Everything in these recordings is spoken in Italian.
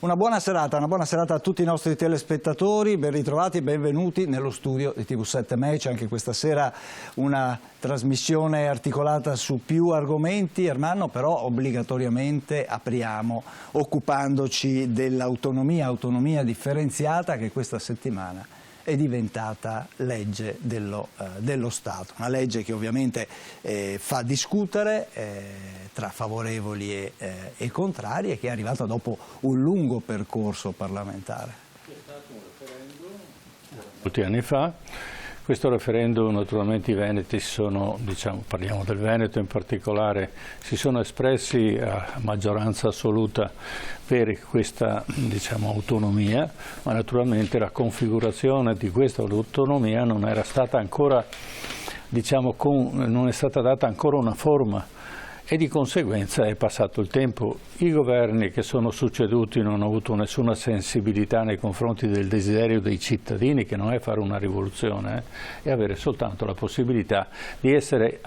Una buona serata a tutti i nostri telespettatori, ben ritrovati e benvenuti nello studio di TV7 Match. Anche questa sera una trasmissione articolata su più argomenti, Ermanno, però obbligatoriamente apriamo occupandoci dell'autonomia, autonomia differenziata che questa settimana è diventata legge dello Stato, una legge che ovviamente fa discutere tra favorevoli e contrari e che è arrivata dopo un lungo percorso parlamentare. C'è stato un referendum molti anni fa. Questo referendum, naturalmente i veneti sono, parliamo del Veneto in particolare, si sono espressi a maggioranza assoluta per questa autonomia, ma naturalmente la configurazione di questa autonomia non era stata ancora, non è stata data ancora una forma. E di conseguenza è passato il tempo. I governi che sono succeduti non hanno avuto nessuna sensibilità nei confronti del desiderio dei cittadini, che non è fare una rivoluzione, è avere soltanto la possibilità di essere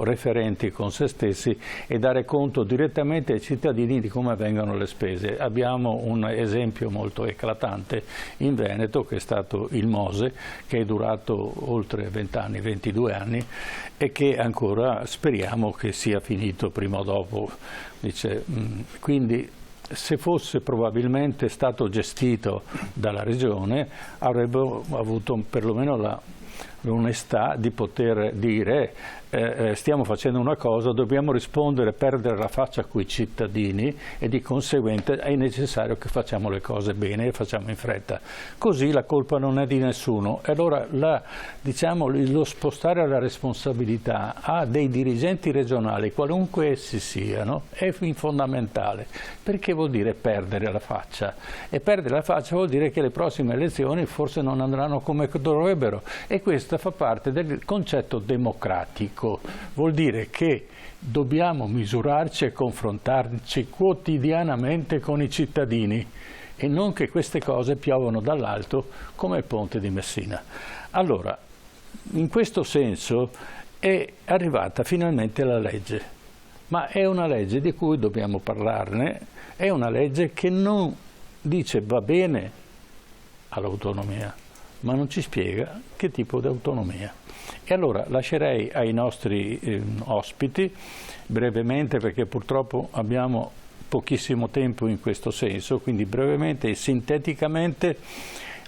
referenti con se stessi e dare conto direttamente ai cittadini di come vengono le spese. Abbiamo un esempio molto eclatante in Veneto, che è stato il Mose, che è durato oltre 20 anni, 22 anni, e che ancora speriamo che sia finito prima o dopo. Quindi se fosse probabilmente stato gestito dalla Regione avrebbero avuto perlomeno l'onestà di poter dire stiamo facendo una cosa, dobbiamo rispondere, perdere la faccia coi cittadini e di conseguenza è necessario che facciamo le cose bene e facciamo in fretta. Così la colpa non è di nessuno. E allora lo spostare la responsabilità a dei dirigenti regionali, qualunque essi siano, è fondamentale, perché vuol dire perdere la faccia. E perdere la faccia vuol dire che le prossime elezioni forse non andranno come dovrebbero, e questo fa parte del concetto democratico. Vuol dire che dobbiamo misurarci e confrontarci quotidianamente con i cittadini e non che queste cose piovono dall'alto come il ponte di Messina. Allora, in questo senso è arrivata finalmente la legge, ma è una legge di cui dobbiamo parlarne, è una legge che non dice va bene all'autonomia, ma non ci spiega che tipo di autonomia. E allora lascerei ai nostri ospiti, brevemente, perché purtroppo abbiamo pochissimo tempo in questo senso, quindi brevemente e sinteticamente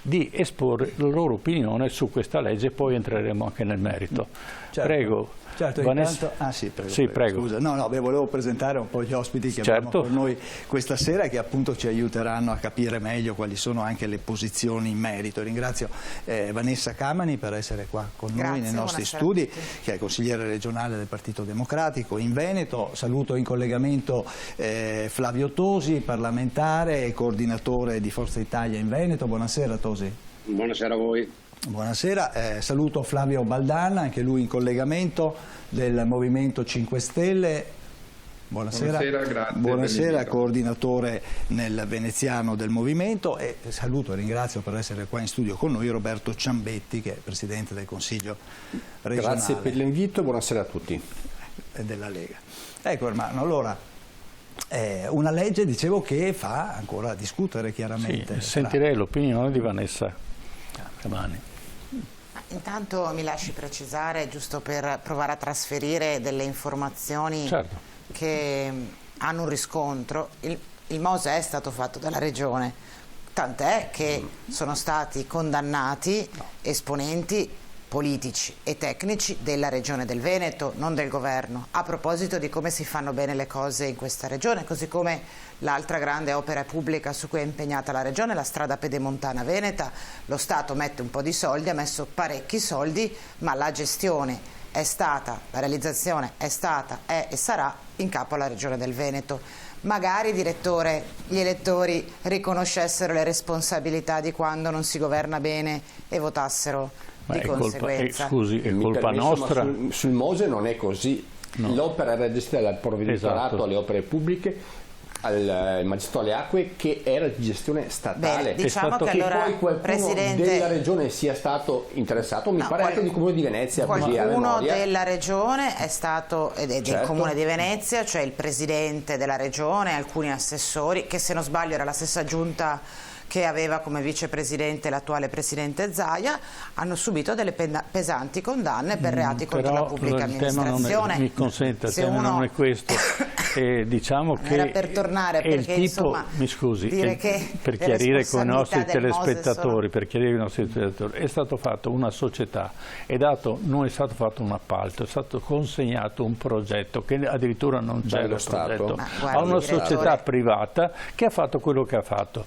di esporre la loro opinione su questa legge, poi entreremo anche nel merito. Certo. Prego. Certo, Vanessa. Prego. Sì, prego. Scusa, volevo presentare un po' gli ospiti che abbiamo con noi questa sera, che appunto ci aiuteranno a capire meglio quali sono anche le posizioni in merito. Ringrazio Vanessa Camani per essere qua con noi nei nostri studi, che è consigliere regionale del Partito Democratico in Veneto. Saluto in collegamento Flavio Tosi, parlamentare e coordinatore di Forza Italia in Veneto. Buonasera Tosi. Buonasera a voi. Buonasera, saluto Flavio Baldan, anche lui in collegamento del Movimento 5 Stelle. Buonasera, grazie. Buonasera, coordinatore nel veneziano del Movimento, e saluto e ringrazio per essere qua in studio con noi Roberto Ciambetti, che è Presidente del Consiglio regionale. Grazie per l'invito e buonasera a tutti. Della Lega. Ecco Ermanno, allora una legge, dicevo, che fa ancora discutere chiaramente. Sì, sentirei l'opinione di Vanessa Camani. Intanto mi lasci precisare, giusto per provare a trasferire delle informazioni che hanno un riscontro, il Mose è stato fatto dalla Regione, tant'è che sono stati condannati esponenti politici e tecnici della Regione del Veneto, non del governo, a proposito di come si fanno bene le cose in questa regione, così come l'altra grande opera pubblica su cui è impegnata la Regione, la strada pedemontana veneta. Lo Stato mette un po' di soldi, ha messo parecchi soldi, ma la gestione è stata, la realizzazione è stata, è e sarà in capo alla Regione del Veneto. Magari, direttore, gli elettori riconoscessero le responsabilità di quando non si governa bene e votassero di conseguenza. Scusi, è colpa nostra? Sul Mose non è così. No. L'opera era gestita dal provveditorato alle opere pubbliche, al Magistero alle Acque, che era di gestione statale. Bene, diciamo che allora poi qualcuno della regione sia stato interessato, mi pare anche del Comune di Venezia. Qualcuno della regione è stato, ed è del Comune di Venezia, cioè il presidente della regione, alcuni assessori, che se non sbaglio era la stessa giunta che aveva come vicepresidente l'attuale presidente Zaia, hanno subito delle pesanti condanne per reati contro la pubblica amministrazione. Tema non è, mi consente, il tema non è questo. Diciamo che era per tornare, perché il tipo, insomma, mi scusi, che per chiarire con i nostri telespettatori, è stato fatto una società, non è stato fatto un appalto, è stato consegnato un progetto che addirittura non c'è lo progetto, a una società privata che ha fatto quello che ha fatto.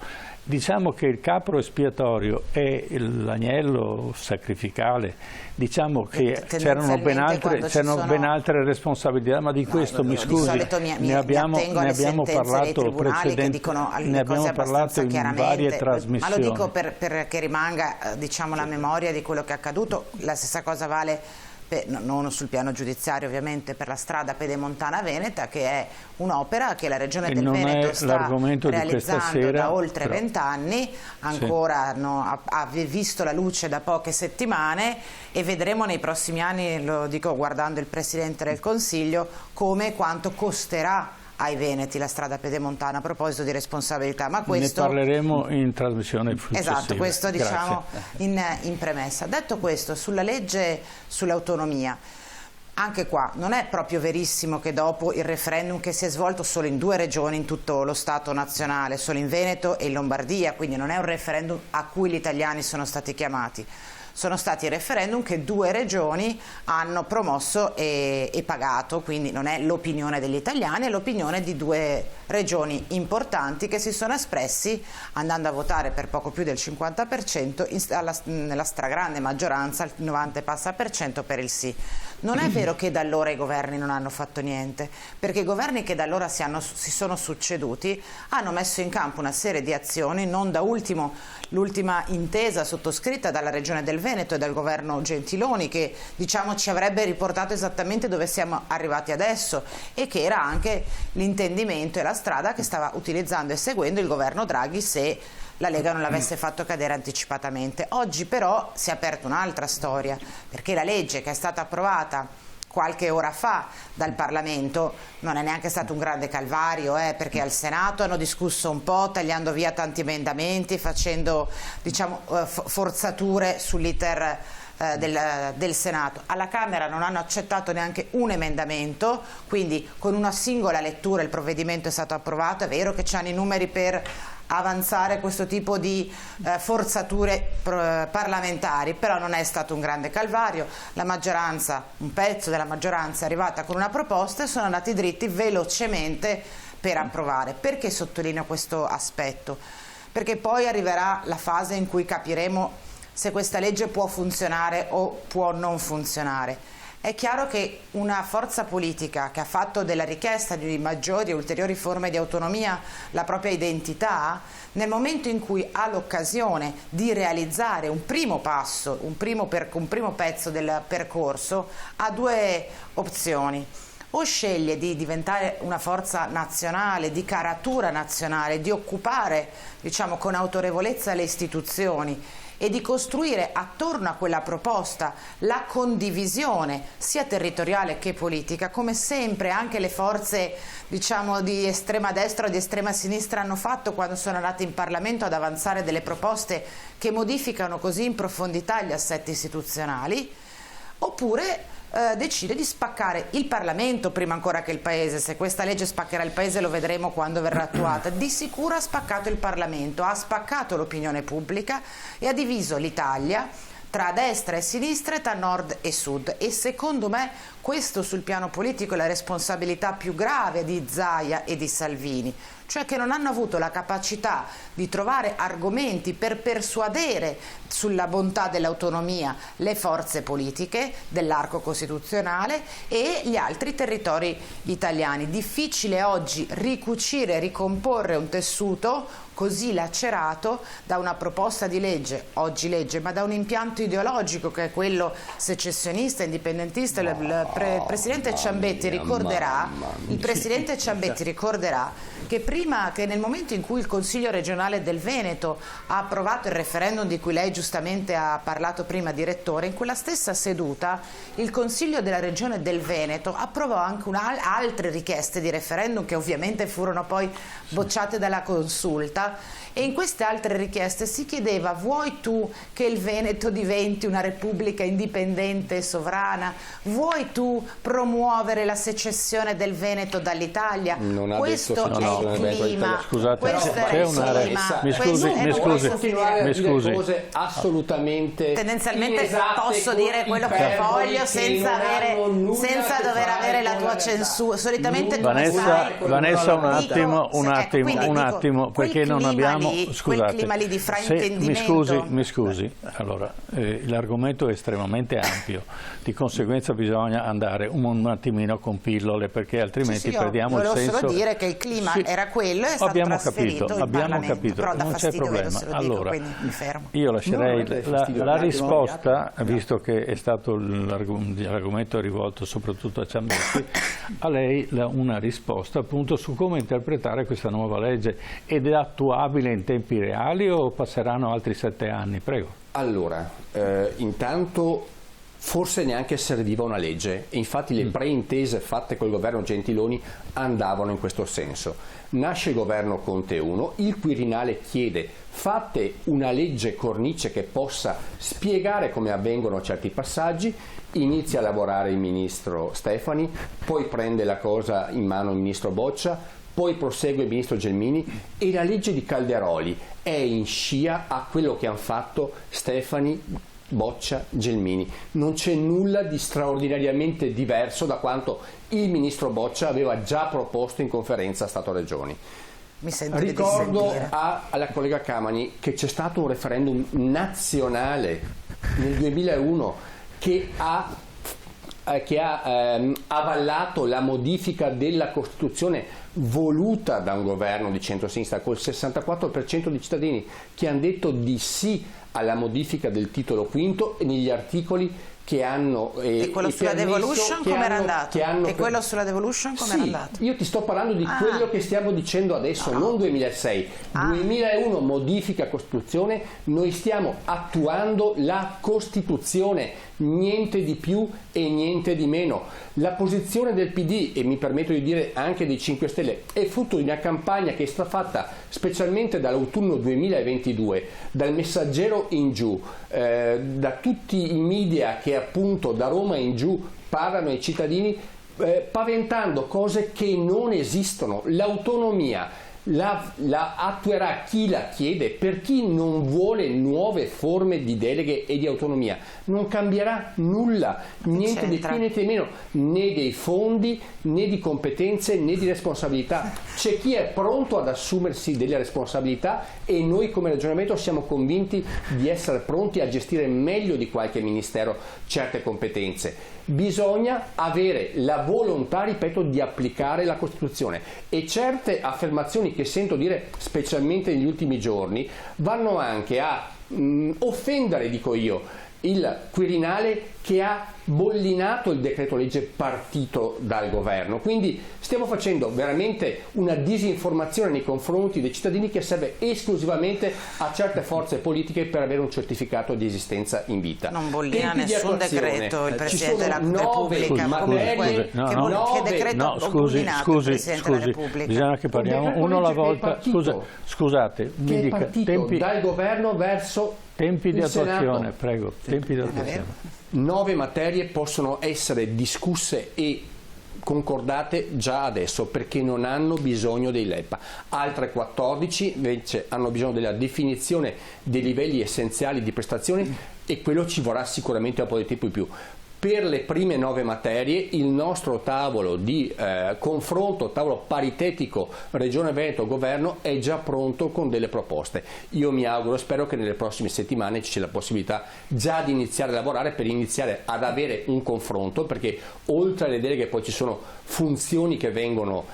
Diciamo che il capro espiatorio è l'agnello sacrificale, diciamo che c'erano ben altre responsabilità, ma di questo mi scusi, ne abbiamo parlato in varie trasmissioni. Ma lo dico perché rimanga la memoria di quello che è accaduto. La stessa cosa vale non sul piano giudiziario ovviamente per la strada pedemontana veneta, che è un'opera che la Regione del Veneto sta realizzando da oltre 20 anni, ancora ha visto la luce da poche settimane, e vedremo nei prossimi anni, lo dico guardando il Presidente del Consiglio, come e quanto costerà ai veneti la strada pedemontana, a proposito di responsabilità. Ma questo ne parleremo in trasmissione successiva. Esatto, questo diciamo in premessa. Detto questo, sulla legge sull'autonomia, anche qua non è proprio verissimo che dopo il referendum, che si è svolto solo in 2 regioni in tutto lo Stato nazionale, solo in Veneto e in Lombardia, quindi non è un referendum a cui gli italiani sono stati chiamati. Sono stati referendum che 2 regioni hanno promosso e pagato, quindi non è l'opinione degli italiani, è l'opinione di 2 regioni importanti che si sono espressi andando a votare per poco più del 50%, nella stragrande maggioranza, il 90 e passa per cento, per il sì. Non è vero che da allora i governi non hanno fatto niente, perché i governi che da allora si sono succeduti hanno messo in campo una serie di azioni, non da ultimo l'ultima intesa sottoscritta dalla Regione del Veneto e dal governo Gentiloni, che ci avrebbe riportato esattamente dove siamo arrivati adesso, e che era anche l'intendimento e la strada che stava utilizzando e seguendo il governo Draghi se la Lega non l'avesse fatto cadere anticipatamente. Oggi però si è aperta un'altra storia, perché la legge che è stata approvata qualche ora fa dal Parlamento non è neanche stato un grande calvario, perché al Senato hanno discusso un po', tagliando via tanti emendamenti, facendo forzature sull'iter del Senato. Alla Camera non hanno accettato neanche un emendamento, quindi con una singola lettura il provvedimento è stato approvato. È vero che c'hanno i numeri per avanzare questo tipo di forzature parlamentari, però non è stato un grande calvario. La maggioranza, un pezzo della maggioranza è arrivata con una proposta e sono andati dritti velocemente per approvare. Perché sottolineo questo aspetto? Perché poi arriverà la fase in cui capiremo se questa legge può funzionare o può non funzionare. È chiaro che una forza politica che ha fatto della richiesta di maggiori e ulteriori forme di autonomia la propria identità, nel momento in cui ha l'occasione di realizzare un primo passo, un primo pezzo del percorso, ha 2 opzioni. O sceglie di diventare una forza nazionale, di caratura nazionale, di occupare, con autorevolezza le istituzioni e di costruire attorno a quella proposta la condivisione sia territoriale che politica, come sempre anche le forze di estrema destra o di estrema sinistra hanno fatto quando sono andate in Parlamento ad avanzare delle proposte che modificano così in profondità gli assetti istituzionali, oppure decide di spaccare il Parlamento prima ancora che il Paese. Se questa legge spaccherà il Paese lo vedremo quando verrà attuata. Di sicuro ha spaccato il Parlamento, ha spaccato l'opinione pubblica e ha diviso l'Italia tra destra e sinistra e tra nord e sud, e secondo me questo sul piano politico è la responsabilità più grave di Zaia e di Salvini, cioè che non hanno avuto la capacità di trovare argomenti per persuadere sulla bontà dell'autonomia le forze politiche dell'arco costituzionale e gli altri territori italiani. Difficile oggi ricucire, ricomporre un tessuto così lacerato da una proposta di legge, oggi legge, ma da un impianto ideologico che è quello secessionista, indipendentista. Il presidente Ciambetti ricorderà, che prima che nel momento in cui il Consiglio regionale del Veneto ha approvato il referendum di cui lei giustamente ha parlato prima, direttore, in quella stessa seduta il Consiglio della Regione del Veneto approvò anche altre richieste di referendum che ovviamente furono poi bocciate dalla Consulta, e in queste altre richieste si chiedeva: vuoi tu che il Veneto diventi una repubblica indipendente e sovrana? Vuoi tu promuovere la secessione del Veneto dall'Italia? Questo è il clima. Scusate, c'è un'area. Mi scusi. Cose assolutamente tendenzialmente posso dire quello che voglio senza dover avere la tua censura. Solitamente Vanessa, un attimo, perché non abbiamo. Quel clima lì di fraintendimento. Mi scusi. Allora, l'argomento è estremamente ampio, di conseguenza bisogna andare un attimino con pillole, perché altrimenti perdiamo il senso. Volevo solo dire che il clima era quello, è stato trasferito in Parlamento, però non c'è problema. Allora, mi fermo. Io lascerei la risposta, visto che è stato l'argomento rivolto soprattutto a Ciambetti, a lei una risposta appunto su come interpretare questa nuova legge. Ed è attuabile in tempi reali o passeranno altri 7 anni? Prego. Allora, intanto forse neanche serviva una legge, e infatti le preintese fatte col governo Gentiloni andavano in questo senso. Nasce il governo Conte 1, il Quirinale chiede: fate una legge cornice che possa spiegare come avvengono certi passaggi. Inizia a lavorare il ministro Stefani, poi prende la cosa in mano il ministro Boccia, poi prosegue il ministro Gelmini, e la legge di Calderoli è in scia a quello che hanno fatto Stefani, Boccia, Gelmini. Non c'è nulla di straordinariamente diverso da quanto il ministro Boccia aveva già proposto in conferenza Stato-Regioni. Ricordo alla collega Camani che c'è stato un referendum nazionale nel 2001 che ha avallato la modifica della Costituzione voluta da un governo di centrosinistra, col 64% di cittadini che hanno detto di sì alla modifica del titolo quinto e negli articoli che hanno e quello sulla devolution come era andato? E quello sulla devolution come era andato? Io ti sto parlando di quello che stiamo dicendo adesso, non 2006. 2001 modifica Costituzione, noi stiamo attuando la Costituzione, niente di più e niente di meno. La posizione del PD, e mi permetto di dire anche dei 5 Stelle, è frutto di una campagna che è stata fatta specialmente dall'autunno 2022, dal Messaggero in giù, da tutti i media che appunto da Roma in giù parlano ai cittadini, paventando cose che non esistono. L'autonomia la attuerà chi la chiede, per chi non vuole nuove forme di deleghe e di autonomia. Non cambierà nulla, niente di più, niente di meno, né dei fondi, né di competenze, né di responsabilità. C'è chi è pronto ad assumersi delle responsabilità, e noi come ragionamento siamo convinti di essere pronti a gestire meglio di qualche ministero certe competenze. Bisogna avere la volontà, ripeto, di applicare la Costituzione, e certe affermazioni che sento dire specialmente negli ultimi giorni vanno anche a offendere, dico io, il Quirinale che ha bollinato il decreto legge partito dal governo. Quindi stiamo facendo veramente una disinformazione nei confronti dei cittadini che serve esclusivamente a certe forze politiche per avere un certificato di esistenza in vita. Non bollina nessun decreto il Presidente della Repubblica. Scusi, bisogna che parliamo uno alla volta. Scusate, mi dica tempi dal governo verso tempi di attuazione, Senato. Prego, tempi di attuazione. 9 materie possono essere discusse e concordate già adesso perché non hanno bisogno dei LEPA. Altre 14 invece hanno bisogno della definizione dei livelli essenziali di prestazioni, e quello ci vorrà sicuramente un po' di tempo in più. per le prime 9 materie il nostro tavolo di confronto, tavolo paritetico Regione Veneto Governo è già pronto con delle proposte. Io mi auguro, spero che nelle prossime settimane ci sia la possibilità già di iniziare a lavorare per iniziare ad avere un confronto, perché oltre alle deleghe poi ci sono funzioni che vengono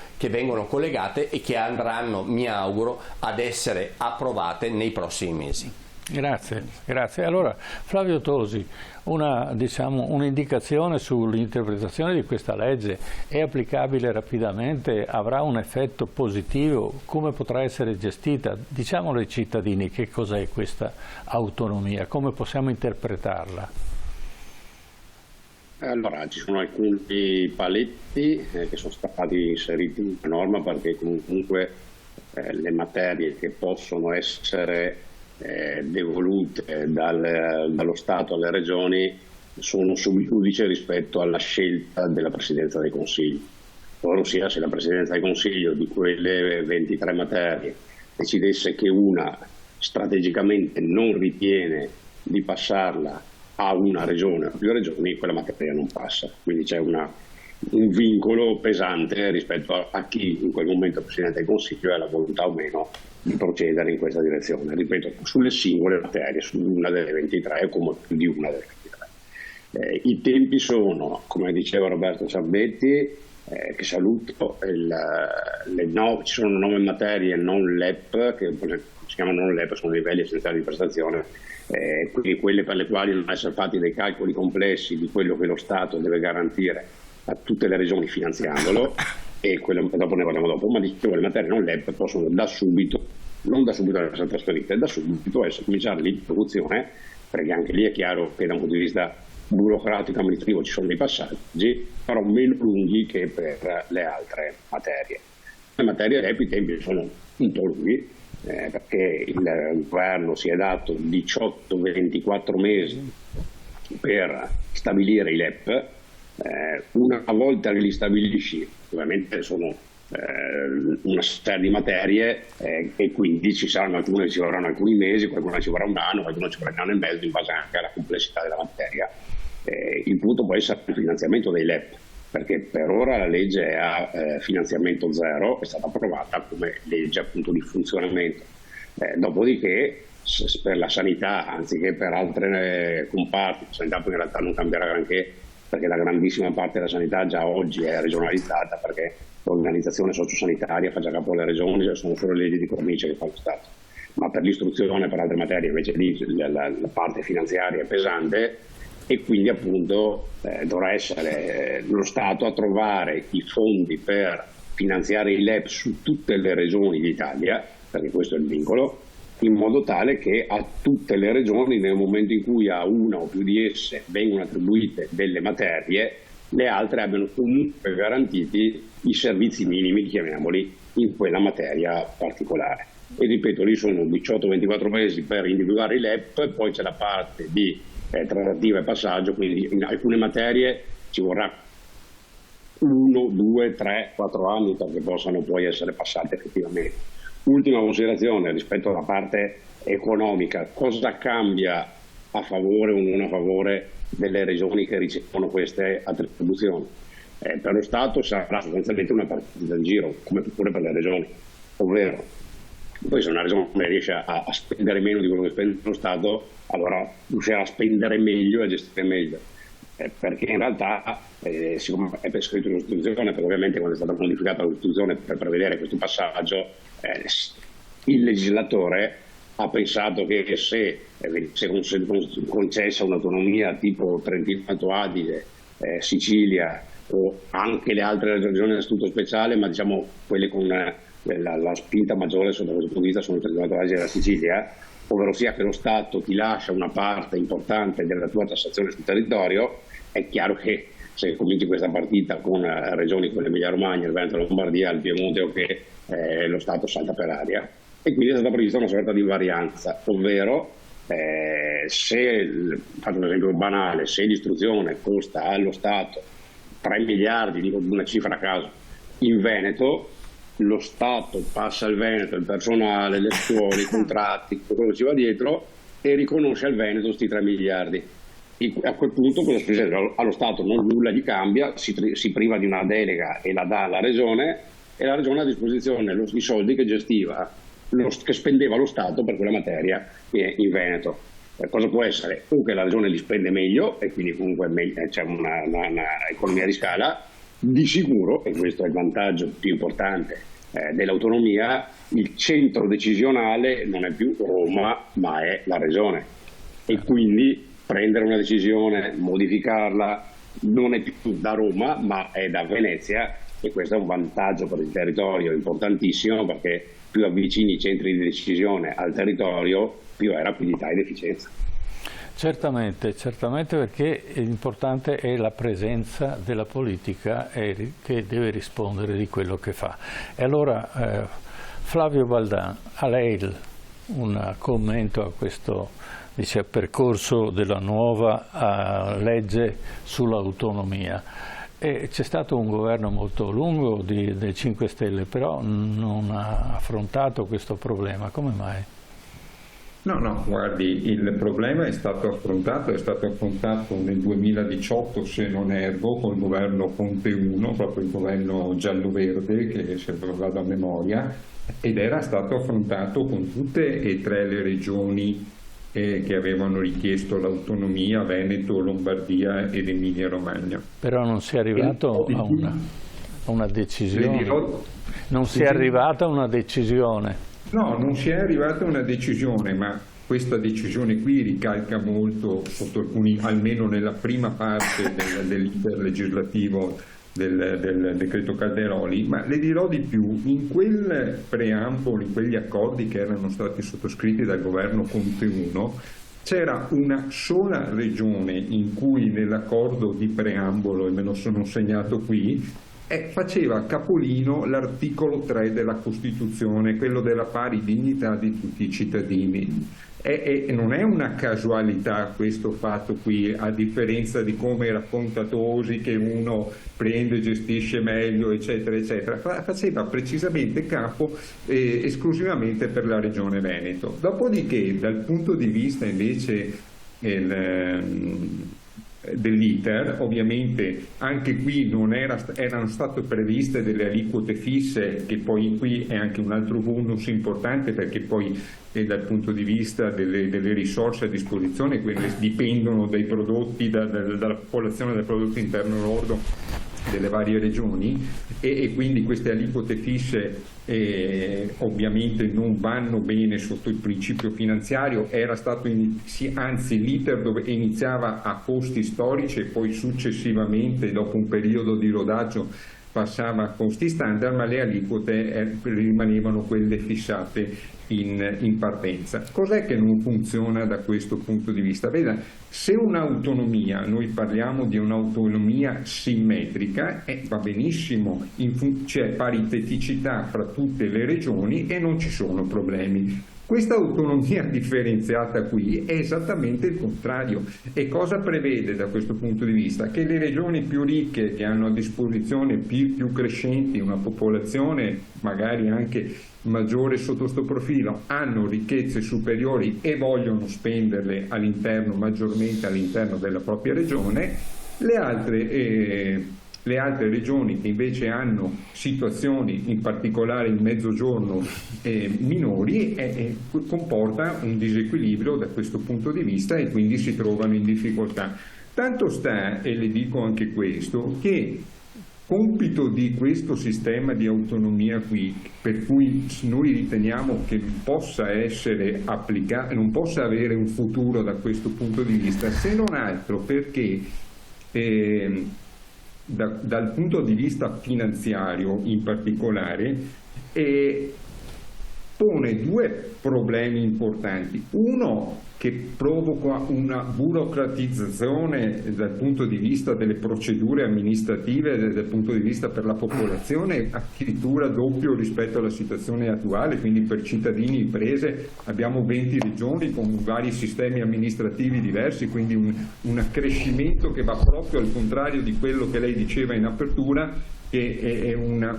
collegate e che andranno, mi auguro, ad essere approvate nei prossimi mesi. Grazie, grazie. Allora, Flavio Tosi, un'indicazione sull'interpretazione di questa legge: è applicabile rapidamente? Avrà un effetto positivo? Come potrà essere gestita? Diciamolo ai cittadini che cos'è questa autonomia, come possiamo interpretarla? Allora, ci sono alcuni paletti che sono stati inseriti in norma, perché comunque le materie che possono essere devolute dallo Stato alle regioni sono sub iudice rispetto alla scelta della Presidenza del Consiglio. Ovvero sia, se la Presidenza del Consiglio di quelle 23 materie decidesse che una strategicamente non ritiene di passarla a una regione o più regioni, quella materia non passa. Quindi c'è un vincolo pesante rispetto a chi in quel momento è Presidente del Consiglio e ha la volontà o meno di procedere in questa direzione. Ripeto, sulle singole materie, su una delle 23 o come più di una delle 23. I tempi sono, come diceva Roberto Ciambetti, che saluto, ci sono 9 materie non LEP, che si chiamano non LEP, sono livelli essenziali di prestazione, quindi quelle per le quali non essere fatti dei calcoli complessi di quello che lo Stato deve garantire a tutte le regioni finanziandolo, e quello dopo ne parliamo dopo, ma dicevo, le materie non LEP possono non da subito essere trasferite, da subito cominciare l'introduzione, perché anche lì è chiaro che da un punto di vista burocratico amministrativo ci sono dei passaggi, però meno lunghi che per le altre materie. Le materie LEP i tempi sono un po' lunghi, perché il governo si è dato 18-24 mesi per stabilire i LEP. Una volta che li stabilisci, ovviamente sono una serie di materie e quindi ci saranno alcune che ci vorranno alcuni mesi, qualcuna ci vorrà un anno, qualcuna ci vorrà un anno e mezzo, in base anche alla complessità della materia. Il punto può essere il finanziamento dei LEP, perché per ora la legge è a finanziamento zero, è stata approvata come legge appunto di funzionamento. Dopodiché per la sanità, anziché per altre comparti, la sanità poi in realtà non cambierà granché, perché la grandissima parte della sanità già oggi è regionalizzata, perché l'organizzazione sociosanitaria fa già capo alle regioni, sono solo le leggi di cornice che fa lo Stato. Ma per l'istruzione e per altre materie invece lì la parte finanziaria è pesante, e quindi appunto dovrà essere lo Stato a trovare i fondi per finanziare i LEP su tutte le regioni d'Italia, perché questo è il vincolo, in modo tale che a tutte le regioni, nel momento in cui a una o più di esse vengono attribuite delle materie, le altre abbiano comunque garantiti i servizi minimi, chiamiamoli, in quella materia particolare. E ripeto, lì sono 18-24 mesi per individuare i LEP, poi c'è la parte di trattativa e passaggio, quindi in alcune materie ci vorrà 1, 2, 3, 4 anni perché possano poi essere passate effettivamente. Ultima considerazione rispetto alla parte economica: cosa cambia a favore o non a favore delle regioni che ricevono queste attribuzioni? Per lo Stato sarà sostanzialmente una partita in giro, come pure per le regioni, ovvero poi se una regione riesce a spendere meno di quello che spende lo Stato, allora riuscirà a spendere meglio e a gestire meglio, perché in realtà siccome è prescritto in Costituzione, perché ovviamente quando è stata modificata la Costituzione per prevedere questo passaggio, il legislatore ha pensato che se venisse concessa un'autonomia tipo Trentino Alto Adige, Sicilia o anche le altre regioni a statuto speciale, ma diciamo quelle con la spinta maggiore sotto questo punto di vista sono Trentino Alto Adige e la Sicilia, ovvero sia che lo Stato ti lascia una parte importante della tua tassazione sul territorio, è chiaro che se cominci questa partita con regioni come l'Emilia Romagna, il Veneto, la Lombardia, il Piemonte o che lo Stato salta per aria, e quindi è stata prevista una sorta di invarianza, ovvero se, faccio un esempio banale, se l'istruzione costa allo Stato 3 miliardi, dico una cifra a caso, in Veneto, lo Stato passa al Veneto il personale, le scuole, i contratti, tutto quello che ci va dietro, e riconosce al Veneto questi 3 miliardi. a quel punto cosa succede? Allo Stato nulla gli cambia, si priva di una delega e la dà alla Regione, e la Regione ha a disposizione i soldi che gestiva, che spendeva lo Stato per quella materia in Veneto. Cosa può essere? O che la Regione li spende meglio e quindi comunque c'è una economia di scala, di sicuro, e questo è il vantaggio più importante dell'autonomia, il centro decisionale non è più Roma ma è la Regione, e quindi prendere una decisione, modificarla, non è più da Roma ma è da Venezia, e questo è un vantaggio per il territorio importantissimo, perché più avvicini i centri di decisione al territorio, più hai rapidità ed efficienza. Certamente, perché l'importante è la presenza della politica che deve rispondere di quello che fa. E allora Flavio Baldan, a lei un commento a questo percorso della nuova legge sull'autonomia. C'è stato un governo molto lungo dei 5 Stelle, però non ha affrontato questo problema. Come mai? No, guardi, il problema è stato affrontato nel 2018, se non erro, col governo Conte 1, proprio il governo giallo-verde, che se vado a memoria, ed era stato affrontato con tutte e 3 le regioni che avevano richiesto l'autonomia, Veneto, Lombardia ed Emilia-Romagna. Però non si è arrivato a una decisione. Non si è arrivata a una decisione. No, non si è arrivata a una decisione, ma questa decisione qui ricalca molto sotto alcuni, almeno nella prima parte dell'iter legislativo del decreto Calderoli, ma le dirò di più: in quel preambolo, in quegli accordi che erano stati sottoscritti dal governo Conte 1, c'era una sola regione in cui nell'accordo di preambolo, e me lo sono segnato qui, faceva capolino l'articolo 3 della Costituzione, quello della pari dignità di tutti i cittadini. E non è una casualità questo fatto qui, a differenza di come racconta Tosi che uno prende e gestisce meglio, eccetera, eccetera. Faceva precisamente capo esclusivamente per la Regione Veneto. Dopodiché, dal punto di vista invece dell'iter, ovviamente anche qui non erano state previste delle aliquote fisse, che poi qui è anche un altro bonus importante, perché poi dal punto di vista delle risorse a disposizione, quelle dipendono dai prodotti, dalla popolazione del prodotto interno lordo delle varie regioni, e quindi queste aliquote fisse ovviamente non vanno bene sotto il principio finanziario. Era stato anzi l'iter dove iniziava a costi storici e poi successivamente, dopo un periodo di rodaggio, passava a costi standard, ma le aliquote rimanevano quelle fissate in partenza. Cos'è che non funziona da questo punto di vista? Veda, se un'autonomia, noi parliamo di un'autonomia simmetrica, va benissimo, c'è pariteticità fra tutte le regioni e non ci sono problemi. Questa autonomia differenziata qui è esattamente il contrario. E cosa prevede da questo punto di vista? Che le regioni più ricche, che hanno a disposizione più crescenti, una popolazione magari anche maggiore sotto questo profilo, hanno ricchezze superiori e vogliono spenderle maggiormente all'interno della propria regione. Le altre regioni che invece hanno situazioni, in particolare il mezzogiorno, minori, comporta un disequilibrio da questo punto di vista, e quindi si trovano in difficoltà. Tanto sta, e le dico anche questo, che compito di questo sistema di autonomia qui, per cui noi riteniamo che non possa essere applicato, non possa avere un futuro da questo punto di vista, se non altro perché dal punto di vista finanziario in particolare pone 2 problemi importanti. Uno, che provoca una burocratizzazione dal punto di vista delle procedure amministrative, dal punto di vista per la popolazione, addirittura doppio rispetto alla situazione attuale. Quindi per cittadini e imprese abbiamo 20 regioni con vari sistemi amministrativi diversi, quindi un accrescimento che va proprio al contrario di quello che lei diceva in apertura. che è una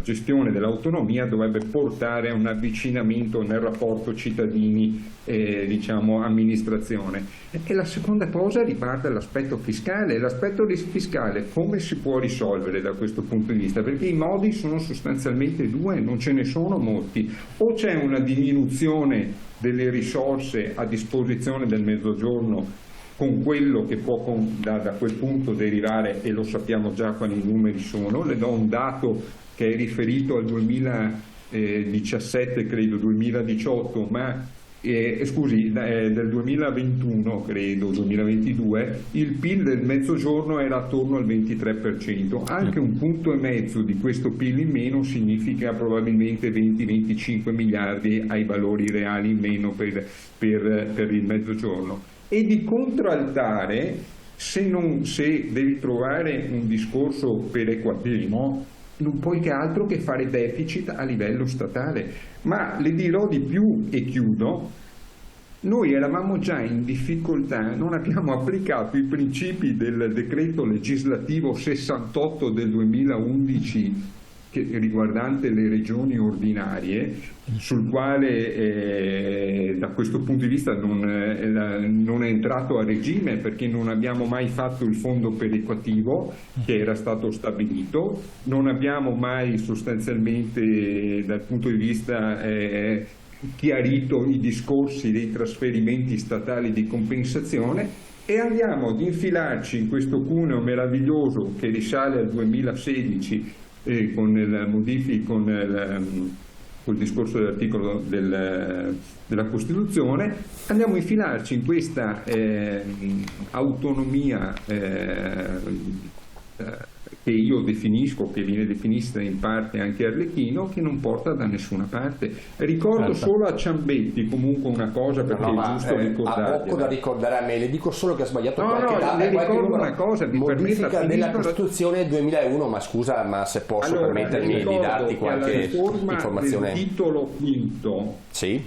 gestione dell'autonomia dovrebbe portare a un avvicinamento nel rapporto cittadini amministrazione. E la seconda cosa riguarda l'aspetto fiscale. L'aspetto fiscale come si può risolvere da questo punto di vista? Perché i modi sono sostanzialmente due, non ce ne sono molti. O c'è una diminuzione delle risorse a disposizione del Mezzogiorno con quello che può da quel punto derivare, e lo sappiamo già quali numeri sono. Le do un dato che è riferito al 2017, credo 2018, ma del 2021, credo 2022, il PIL del Mezzogiorno era attorno al 23%. Anche 1,5 punti di questo PIL in meno significa probabilmente 20-25 miliardi ai valori reali in meno per il Mezzogiorno. E di contraltare, se devi trovare un discorso perequativo, non puoi che altro che fare deficit a livello statale. Ma le dirò di più e chiudo: noi eravamo già in difficoltà, non abbiamo applicato i principi del decreto legislativo 68 del 2011 riguardante le regioni ordinarie, sul quale da questo punto di vista non è entrato a regime, perché non abbiamo mai fatto il fondo perequativo che era stato stabilito, non abbiamo mai sostanzialmente dal punto di vista chiarito i discorsi dei trasferimenti statali di compensazione, e andiamo ad infilarci in questo cuneo meraviglioso che risale al 2016 con il discorso dell'articolo della Costituzione, andiamo a infilarci in questa autonomia che io definisco, che viene definita in parte anche Arlecchino, che non porta da nessuna parte. Ricordo solo a Ciambetti comunque una cosa, perché è giusto ricordare. Ha poco da ricordare a me, le dico solo che ha sbagliato qualche dato. Le ricordo una cosa, modifica della Costituzione 2001, ma scusa, ma se posso permettermi di darti qualche informazione. Del titolo quinto,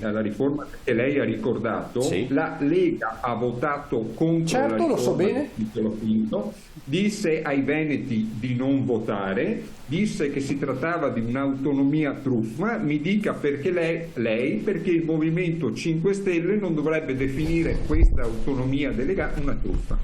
alla riforma che lei ha ricordato, la Lega ha votato contro la riforma del titolo quinto, disse ai veneti di non votare, disse che si trattava di un'autonomia truffa. Mi dica perché lei, perché il Movimento 5 Stelle non dovrebbe definire questa autonomia delegata una truffa.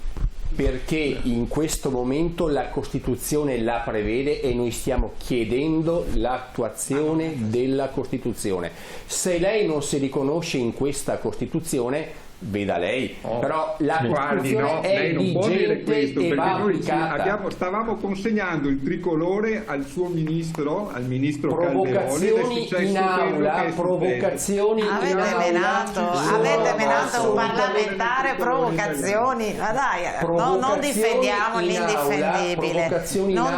Perché in questo momento la Costituzione la prevede e noi stiamo chiedendo l'attuazione della Costituzione. Se lei non si riconosce in questa Costituzione, veda lei, però la Costituzione è vigente e va applicata. Stavamo consegnando il tricolore al suo ministro, al ministro Calderoni, in aula, provocazioni in aula. Avete menato un parlamentare, provocazioni, ma dai, non difendiamo l'indifendibile, non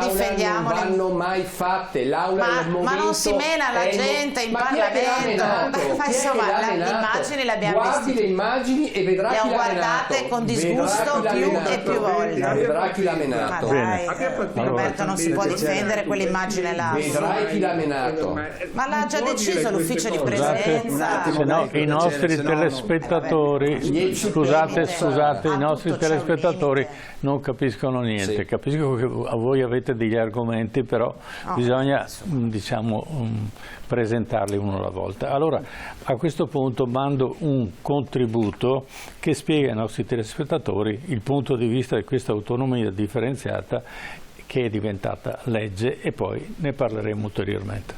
vanno mai fatte. L'aula del momento, ma non si mena la gente in Parlamento, ma insomma le immagini le abbiamo viste. Guardi le immagini e vedrà chi l'ha guardate con disgusto più e più volte. Vedrà chi l'ha menato. Roberto, non si può difendere quell'immagine là. Vedrai chi l'ha menato. Ma l'ha già deciso l'ufficio di presidenza. Se no i nostri telespettatori, scusate, i nostri telespettatori non capiscono niente. Capisco che voi avete degli argomenti, però bisogna presentarli uno alla volta. Allora, a questo punto mando un contributo che spiega ai nostri telespettatori il punto di vista di questa autonomia differenziata che è diventata legge, e poi ne parleremo ulteriormente.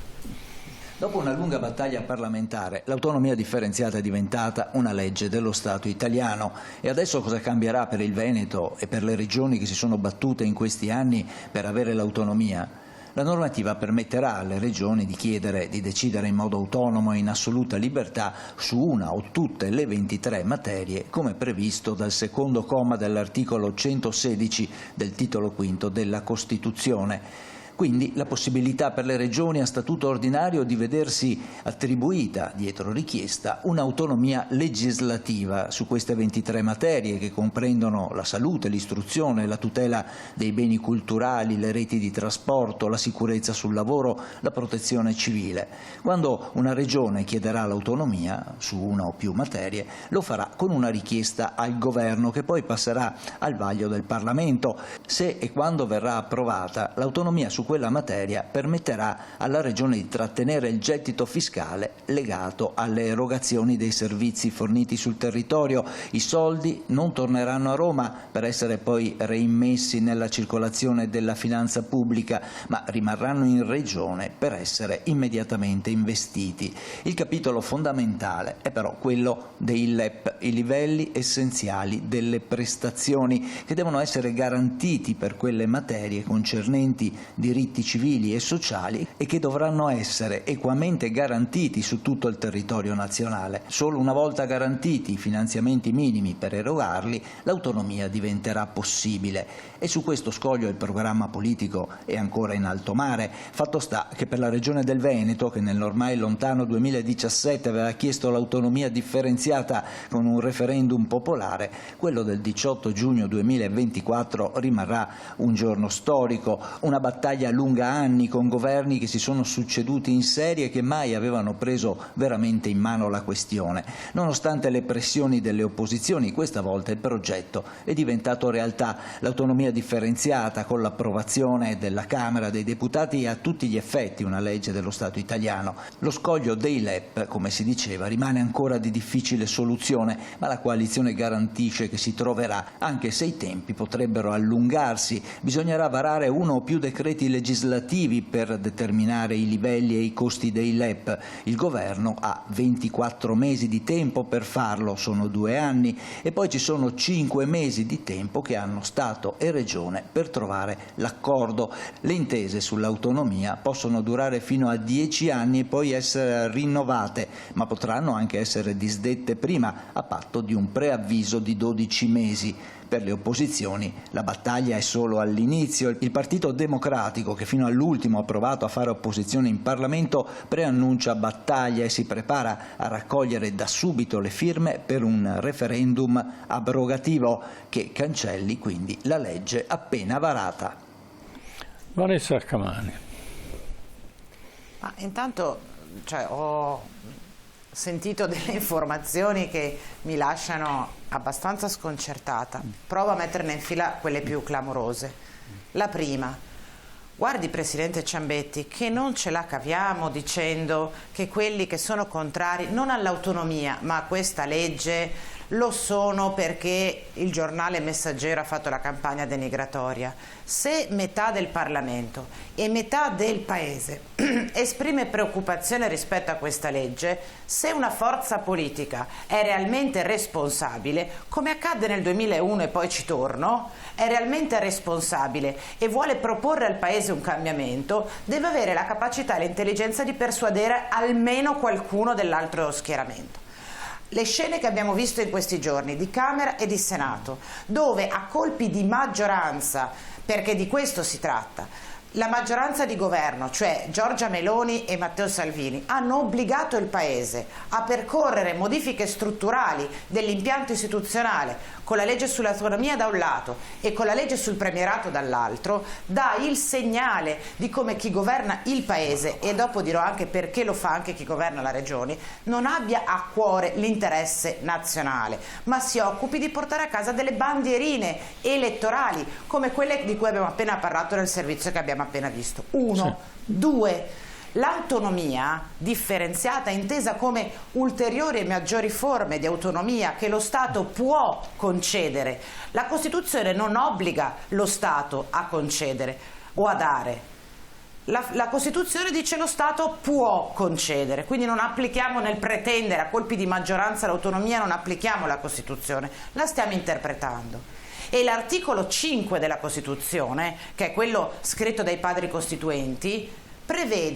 Dopo una lunga battaglia parlamentare, l'autonomia differenziata è diventata una legge dello Stato italiano. E adesso cosa cambierà per il Veneto e per le regioni che si sono battute in questi anni per avere l'autonomia? La normativa permetterà alle regioni di chiedere di decidere in modo autonomo e in assoluta libertà su una o tutte le 23 materie, come previsto dal secondo comma dell'articolo 116 del titolo quinto della Costituzione. Quindi la possibilità per le regioni a statuto ordinario di vedersi attribuita, dietro richiesta, un'autonomia legislativa su queste 23 materie che comprendono la salute, l'istruzione, la tutela dei beni culturali, le reti di trasporto, la sicurezza sul lavoro, la protezione civile. Quando una regione chiederà l'autonomia su una o più materie, lo farà con una richiesta al Governo che poi passerà al vaglio del Parlamento. Se e quando verrà approvata, l'autonomia su quella materia permetterà alla regione di trattenere il gettito fiscale legato alle erogazioni dei servizi forniti sul territorio. I soldi non torneranno a Roma per essere poi reimmessi nella circolazione della finanza pubblica, ma rimarranno in regione per essere immediatamente investiti. Il capitolo fondamentale è però quello dei LEP, i livelli essenziali delle prestazioni, che devono essere garantiti per quelle materie concernenti diritti civili e sociali e che dovranno essere equamente garantiti su tutto il territorio nazionale. Solo una volta garantiti i finanziamenti minimi per erogarli, l'autonomia diventerà possibile. E su questo scoglio il programma politico è ancora in alto mare. Fatto sta che per la Regione del Veneto, che nell'ormai lontano 2017 aveva chiesto l'autonomia differenziata con un referendum popolare, quello del 18 giugno 2024 rimarrà un giorno storico, una battaglia lunga anni con governi che si sono succeduti in serie e che mai avevano preso veramente in mano la questione. Nonostante le pressioni delle opposizioni, questa volta il progetto è diventato realtà. L'autonomia differenziata, con l'approvazione della Camera dei Deputati, è a tutti gli effetti una legge dello Stato italiano. Lo scoglio dei LEP, come si diceva, rimane ancora di difficile soluzione, ma la coalizione garantisce che si troverà, anche se i tempi potrebbero allungarsi. Bisognerà varare uno o più decreti legislativi per determinare i livelli e i costi dei LEP. Il Governo ha 24 mesi di tempo per farlo, sono 2 anni, e poi ci sono 5 mesi di tempo che hanno Stato e Regione per trovare l'accordo. Le intese sull'autonomia possono durare fino a 10 anni e poi essere rinnovate, ma potranno anche essere disdette prima, a patto di un preavviso di 12 mesi. Per le opposizioni la battaglia è solo all'inizio. Il Partito Democratico, che fino all'ultimo ha provato a fare opposizione in Parlamento, preannuncia battaglia e si prepara a raccogliere da subito le firme per un referendum abrogativo che cancelli quindi la legge appena varata. Vanessa Arcamani. Ma intanto ho sentito delle informazioni che mi lasciano abbastanza sconcertata. Provo a metterne in fila quelle più clamorose. La prima: guardi, Presidente Ciambetti, che non ce la caviamo dicendo che quelli che sono contrari non all'autonomia ma a questa legge lo sono perché il giornale Messaggero ha fatto la campagna denigratoria. Se metà del Parlamento e metà del Paese esprime preoccupazione rispetto a questa legge, se una forza politica è realmente responsabile, come accadde nel 2001 e poi ci torno, è realmente responsabile e vuole proporre al Paese un cambiamento, deve avere la capacità e l'intelligenza di persuadere almeno qualcuno dell'altro schieramento. Le scene che abbiamo visto in questi giorni di Camera e di Senato, dove a colpi di maggioranza, perché di questo si tratta, la maggioranza di governo, cioè Giorgia Meloni e Matteo Salvini, hanno obbligato il Paese a percorrere modifiche strutturali dell'impianto istituzionale con la legge sull'autonomia da un lato e con la legge sul premierato dall'altro, dà il segnale di come chi governa il Paese, e dopo dirò anche perché lo fa anche chi governa la Regione, non abbia a cuore l'interesse nazionale, ma si occupi di portare a casa delle bandierine elettorali, come quelle di cui abbiamo appena parlato nel servizio che abbiamo appena visto. Uno. Sì. Due. L'autonomia differenziata, intesa come ulteriori e maggiori forme di autonomia che lo Stato può concedere. La Costituzione non obbliga lo Stato a concedere o a dare. La Costituzione dice lo Stato può concedere, quindi non applichiamo nel pretendere a colpi di maggioranza l'autonomia, non applichiamo la Costituzione, la stiamo interpretando. E l'articolo 5 della Costituzione, che è quello scritto dai padri costituenti,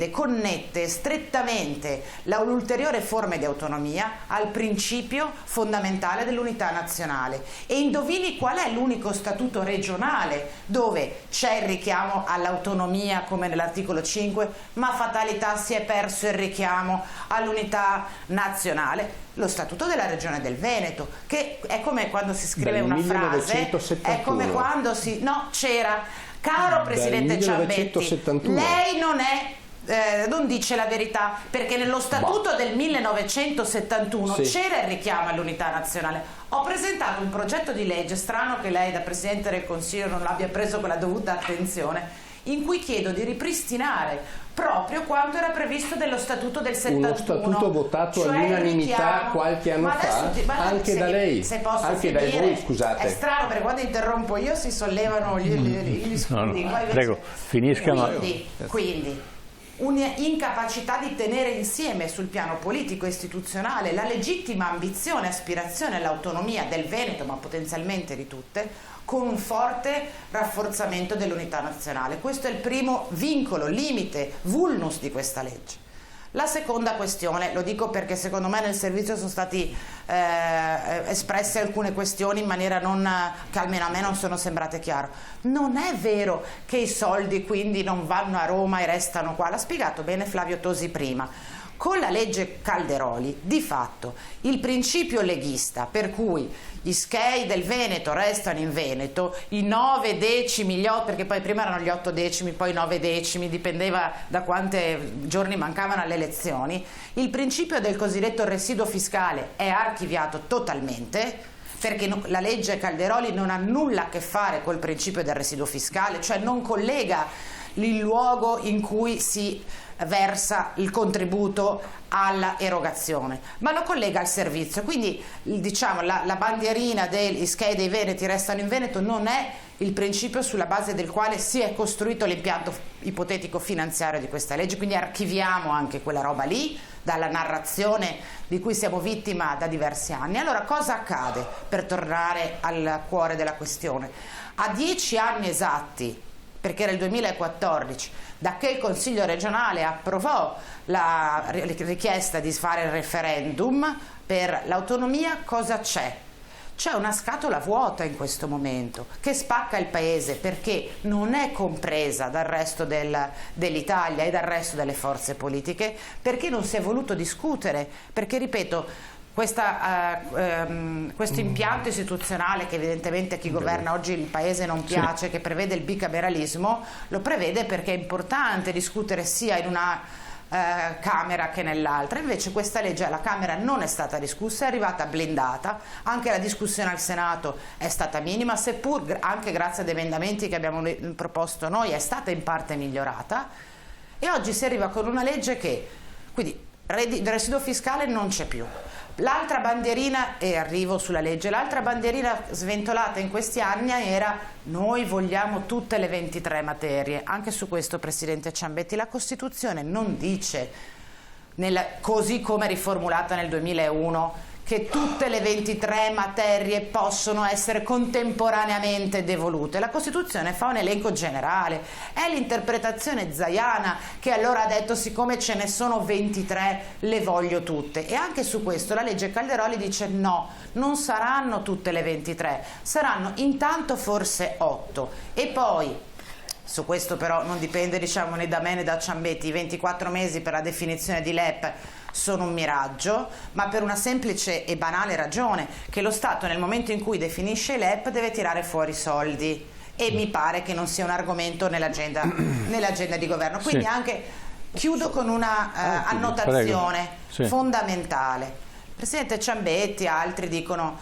connette strettamente l'ulteriore forma di autonomia al principio fondamentale dell'unità nazionale. E indovini qual è l'unico statuto regionale dove c'è il richiamo all'autonomia come nell'articolo 5, ma fatalità si è perso il richiamo all'unità nazionale? Lo statuto della regione del Veneto, che è come quando si scrive una frase, è come quando si... no, c'era... Caro Presidente Ciambetti, lei non dice la verità, perché nello statuto del 1971 c'era il richiamo all'unità nazionale. Ho presentato un progetto di legge, strano che lei da Presidente del Consiglio non l'abbia preso con la dovuta attenzione, in cui chiedo di ripristinare proprio quanto era previsto dello statuto del 71. Uno statuto votato all'unanimità qualche anno fa, anche da lei, anche da voi, scusate. È strano perché quando interrompo io si sollevano gli scudi. Prego, finiscano. Quindi un'incapacità di tenere insieme sul piano politico e istituzionale la legittima ambizione e aspirazione all'autonomia del Veneto, ma potenzialmente di tutte, con un forte rafforzamento dell'unità nazionale. Questo è il primo vincolo, limite, vulnus di questa legge. La seconda questione, lo dico perché secondo me nel servizio sono stati espresse alcune questioni in maniera che almeno a me non sono sembrate chiare. Non è vero che i soldi quindi non vanno a Roma e restano qua, l'ha spiegato bene Flavio Tosi prima. Con la legge Calderoli, di fatto, il principio leghista per cui gli SCEI del Veneto restano in Veneto, i 9 decimi, perché poi prima erano gli 8 decimi, poi 9 decimi, dipendeva da quanti giorni mancavano alle elezioni, il principio del cosiddetto residuo fiscale è archiviato totalmente, perché la legge Calderoli non ha nulla a che fare col principio del residuo fiscale, cioè non collega il luogo in cui si versa il contributo alla erogazione, ma lo collega al servizio. Quindi diciamo la bandierina degli SCEI dei Veneti restano in Veneto non è il principio sulla base del quale si è costruito l'impianto ipotetico finanziario di questa legge, quindi archiviamo anche quella roba lì dalla narrazione di cui siamo vittima da diversi anni. Allora cosa accade, per tornare al cuore della questione? A 10 anni esatti, perché era il 2014, da che il Consiglio regionale approvò la richiesta di fare il referendum per l'autonomia, cosa c'è? C'è una scatola vuota in questo momento che spacca il paese perché non è compresa dal resto dell'Italia e dal resto delle forze politiche, perché non si è voluto discutere, perché ripeto, questo impianto istituzionale che evidentemente a chi governa oggi il paese non piace, che prevede il bicameralismo, lo prevede perché è importante discutere sia in una Camera che nell'altra. Invece questa legge alla Camera non è stata discussa, è arrivata blindata, anche la discussione al Senato è stata minima, seppur anche grazie ad emendamenti che abbiamo proposto noi è stata in parte migliorata, e oggi si arriva con una legge che, quindi il residuo fiscale non c'è più. L'altra bandierina, e arrivo sulla legge, l'altra bandierina sventolata in questi anni era: noi vogliamo tutte le 23 materie. Anche su questo, Presidente Ciambetti, la Costituzione non dice, così come riformulata nel 2001, che tutte le 23 materie possono essere contemporaneamente devolute. La Costituzione fa un elenco generale, è l'interpretazione zaiana che allora ha detto siccome ce ne sono 23 le voglio tutte, e anche su questo la legge Calderoli dice no, non saranno tutte le 23, saranno intanto forse 8 e poi su questo però non dipende diciamo né da me né da Ciambetti, i 24 mesi per la definizione di LEP sono un miraggio, ma per una semplice e banale ragione, che lo Stato nel momento in cui definisce l'EP deve tirare fuori soldi, e mi pare che non sia un argomento nell'agenda di governo. Quindi anche chiudo con una annotazione fondamentale. Il Presidente Ciambetti e altri dicono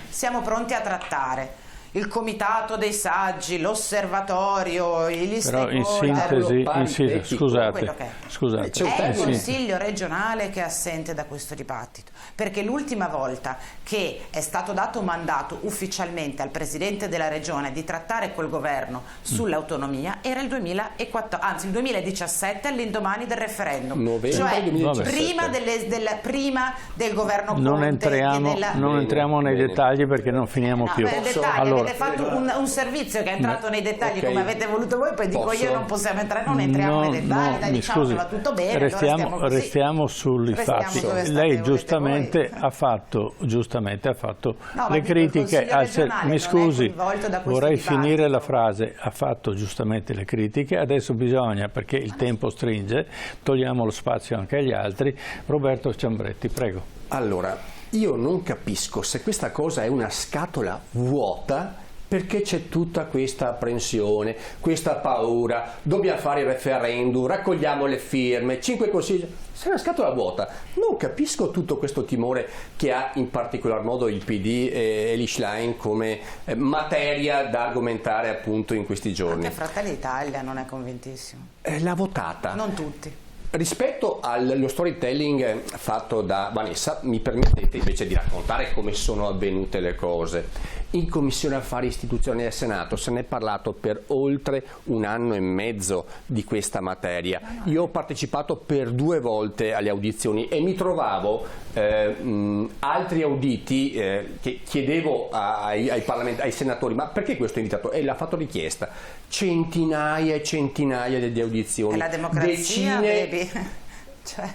siamo pronti a trattare il comitato dei saggi, l'osservatorio, gli stakeholder. Scusate, è il Consiglio regionale che è assente da questo dibattito, perché l'ultima volta che è stato dato mandato ufficialmente al Presidente della Regione di trattare col governo sull'autonomia era il 2017, all'indomani del referendum, cioè prima del governo Conte. Non entriamo nei dettagli perché non finiamo più. avete fatto un servizio che è entrato nei dettagli come avete voluto voi, poi dico io non possiamo entrare, non entriamo nei dettagli, dai, diciamo che va tutto bene, restiamo sui fatti. Lei giustamente ha fatto le critiche mi scusi, vorrei finire la frase, ha fatto giustamente le critiche, adesso bisogna, perché il tempo stringe, togliamo lo spazio anche agli altri. Roberto Ciambretti, prego. Allora, io non capisco se questa cosa è una scatola vuota, perché c'è tutta questa apprensione, questa paura, dobbiamo fare il referendum, raccogliamo le firme, 5 consigli, se è una scatola vuota. Non capisco tutto questo timore che ha in particolar modo il PD e Eli Schlein come materia da argomentare appunto in questi giorni. Anche Fratelli d'Italia non è convintissimo. L'ha votata. Non tutti. Rispetto allo storytelling fatto da Vanessa, mi permettete invece di raccontare come sono avvenute le cose. In Commissione Affari Istituzionali del Senato se ne è parlato per oltre 1 anno e mezzo di questa materia. Io ho partecipato per 2 volte alle audizioni e mi trovavo altri auditi che chiedevo ai senatori: ma perché questo invitato? E l'ha fatto richiesta. Centinaia e centinaia di audizioni. È la democrazia, baby. Cioè...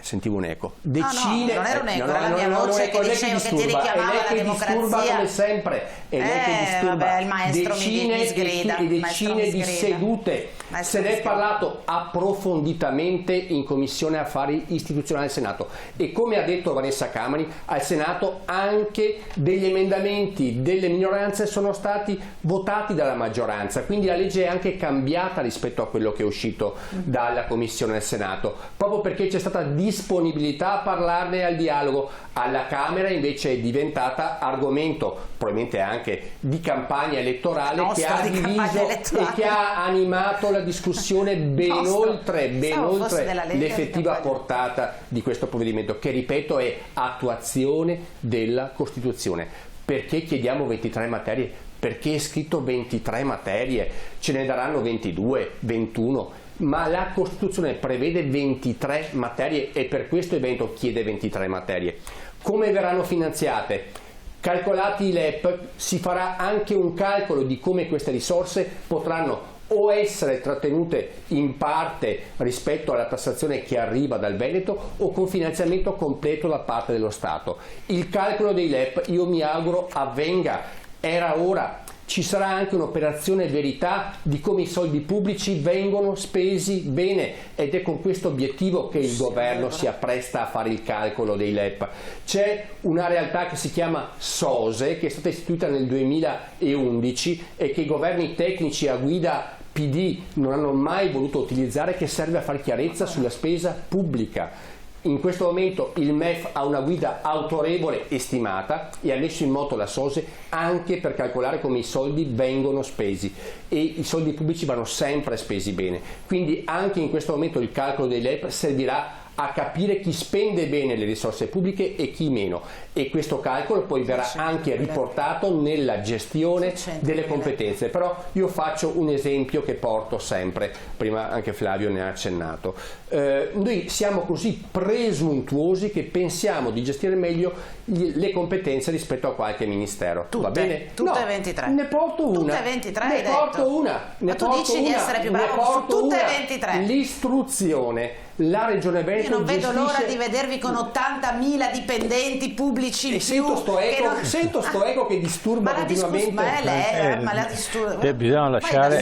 Sentivo un eco. Decine, non era un eco, era la mia voce che diceva che ti richiamava la democrazia. Disturba come sempre. È lei che disturba. Vabbè, il maestro decine e decine di sedute. Se ne è parlato approfonditamente in Commissione Affari Istituzionali del Senato. E come ha detto Vanessa Camani, al Senato anche degli emendamenti delle minoranze sono stati votati dalla maggioranza. Quindi la legge è anche cambiata rispetto a quello che è uscito dalla Commissione del Senato. Proprio perché c'è stata disponibilità a parlarne al dialogo. Alla Camera invece è diventata argomento probabilmente anche di campagna elettorale che ha diviso e che ha animato la discussione ben oltre l'effettiva portata di questo provvedimento, che ripeto è attuazione della Costituzione. Perché chiediamo 23 materie? Perché è scritto 23 materie, ce ne daranno 22, 21, ma la Costituzione prevede 23 materie e per questo evento chiede 23 materie. Come verranno finanziate? Calcolati i LEP, si farà anche un calcolo di come queste risorse potranno o essere trattenute in parte rispetto alla tassazione che arriva dal Veneto o con finanziamento completo da parte dello Stato. Il calcolo dei LEP io mi auguro avvenga, era ora. Ci sarà anche un'operazione verità di come i soldi pubblici vengono spesi bene ed è con questo obiettivo che il governo si appresta a fare il calcolo dei LEP. C'è una realtà che si chiama SOSE, che è stata istituita nel 2011 e che i governi tecnici a guida PD non hanno mai voluto utilizzare, che serve a fare chiarezza sulla spesa pubblica. In questo momento il MEF ha una guida autorevole e stimata e ha messo in moto la SOSE anche per calcolare come i soldi vengono spesi, e i soldi pubblici vanno sempre spesi bene. Quindi anche in questo momento il calcolo dei LEP servirà a capire chi spende bene le risorse pubbliche e chi meno, e questo calcolo poi verrà anche riportato nella gestione delle competenze. Però io faccio un esempio che porto sempre, prima anche Flavio ne ha accennato. Noi siamo così presuntuosi che pensiamo di gestire meglio le competenze rispetto a qualche ministero. Tutte, va bene? Tutte no, 23. Ne porto una. Tutte 23 ne porto una. Ma tu dici di essere più bravo su tutte 23. L'istruzione. La Regione Veneto io non vedo l'ora di vedervi con 80.000 dipendenti pubblici in più. Sento sto eco che disturba continuamente. Ma è lei, ma la disturba. Bisogna lasciare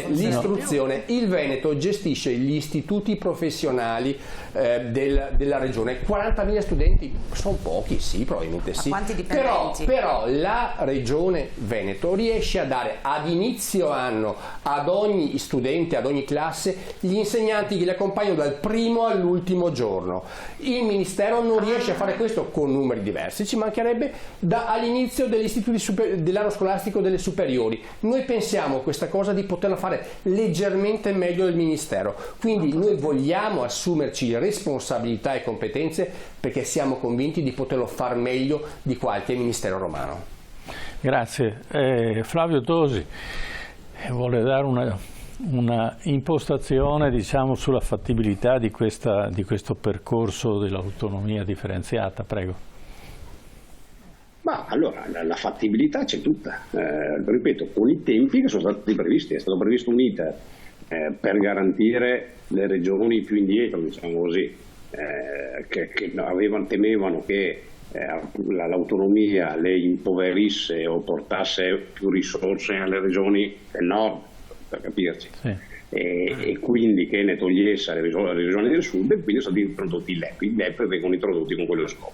l'istruzione. Il Veneto gestisce gli istituti professionali della Regione. 40.000 studenti sono pochi, sì, probabilmente sì. Ma quanti dipendenti? Però la Regione Veneto riesce a dare ad inizio anno ad ogni studente, ad ogni classe, gli insegnanti che li accompagnano dal primo all'ultimo giorno. Il Ministero non riesce a fare questo con numeri diversi, ci mancherebbe, all'inizio degli istituti dell'anno scolastico delle superiori. Noi pensiamo questa cosa di poterla fare leggermente meglio del Ministero, quindi noi vogliamo assumerci responsabilità e competenze perché siamo convinti di poterlo far meglio di qualche Ministero romano. Grazie. Flavio Tosi vuole dare una impostazione, diciamo, sulla fattibilità di questo percorso dell'autonomia differenziata. Prego. Ma allora la fattibilità c'è tutta, ripeto, con i tempi che sono stati previsti. È stato previsto un iter per garantire le regioni più indietro, diciamo così, che temevano che l'autonomia le impoverisse o portasse più risorse alle regioni del nord, per capirci. Sì. E quindi che ne togliesse alle regioni del sud, e quindi sono stati introdotti i LEP. I LEP vengono introdotti con quello scopo,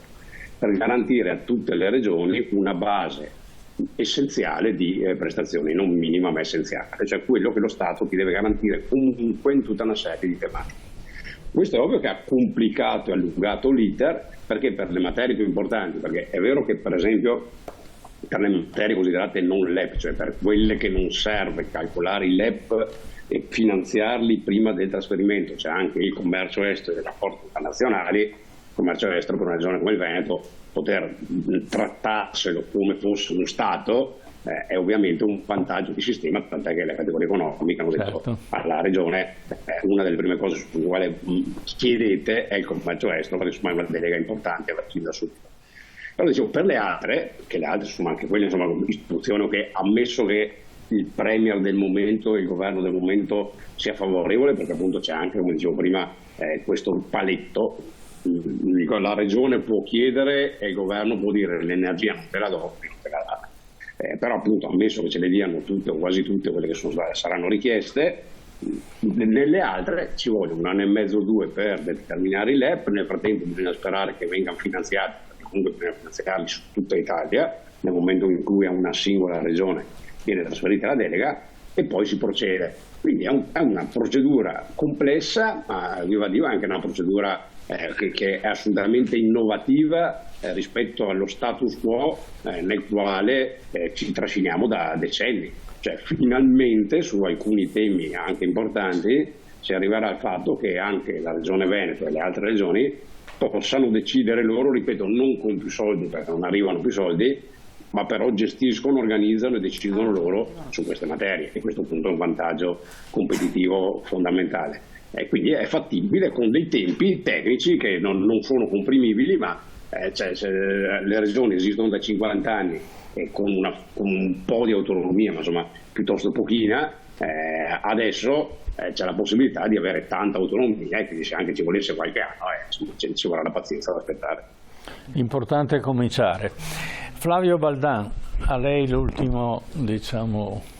per garantire a tutte le regioni una base essenziale di prestazioni, non minima ma essenziale, cioè quello che lo Stato ti deve garantire comunque in tutta una serie di tematiche. Questo è ovvio che ha complicato e allungato l'iter, perché per le materie più importanti, perché è vero che per esempio per le materie considerate non LEP, cioè per quelle che non serve calcolare i LEP e finanziarli prima del trasferimento, c'è anche il commercio estero e i rapporti internazionali. Il commercio estero per una regione come il Veneto, poter trattarselo come fosse uno Stato è ovviamente un vantaggio di sistema, tant'è che le categorie economiche hanno detto alla regione una delle prime cose su quale chiedete è il commercio estero, perché insomma è una delega importante a partire da subito. Però dicevo, per le altre, che le altre sono anche quelle, insomma, istituzioni che, ammesso che il premier del momento e il governo del momento sia favorevole, perché appunto c'è anche, come dicevo prima, questo paletto. Dico, la regione può chiedere e il governo può dire l'energia non te la do, non te la dà. Però appunto, ammesso che ce le diano tutte o quasi tutte quelle che saranno richieste, nelle altre ci vuole 1 anno e mezzo o 2 per determinare i LEP. Nel frattempo bisogna sperare che vengano finanziati, perché comunque bisogna finanziarli su tutta Italia nel momento in cui a una singola regione viene trasferita la delega, e poi si procede. Quindi è una procedura complessa, ma viva Dio, è anche una procedura che è assolutamente innovativa rispetto allo status quo nel quale ci trasciniamo da decenni. Cioè, finalmente su alcuni temi anche importanti si arriverà al fatto che anche la Regione Veneto e le altre regioni possano decidere loro, ripeto, non con più soldi, perché non arrivano più soldi, ma però gestiscono, organizzano e decidono loro su queste materie, e questo appunto è un vantaggio competitivo fondamentale. E quindi è fattibile con dei tempi tecnici che non sono comprimibili, ma le regioni esistono da 50 anni e con un po' di autonomia, ma insomma piuttosto pochina. Adesso c'è la possibilità di avere tanta autonomia, e quindi se anche ci volesse qualche anno ci vorrà la pazienza da aspettare. Importante cominciare. Flavio Baldan, a lei l'ultimo,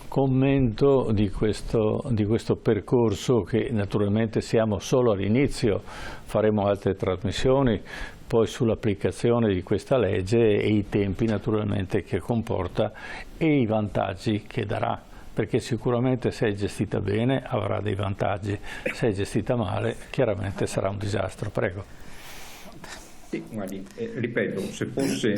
commento di questo percorso, che naturalmente siamo solo all'inizio, faremo altre trasmissioni poi sull'applicazione di questa legge e i tempi naturalmente che comporta e i vantaggi che darà, perché sicuramente se è gestita bene avrà dei vantaggi, se è gestita male chiaramente sarà un disastro. Prego. Guardi, ripeto, se fosse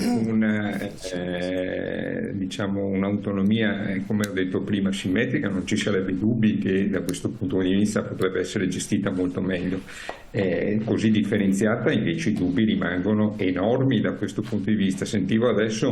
un'autonomia, come ho detto prima, simmetrica, non ci sarebbe dubbi che da questo punto di vista potrebbe essere gestita molto meglio. Così differenziata invece i dubbi rimangono enormi da questo punto di vista. Sentivo adesso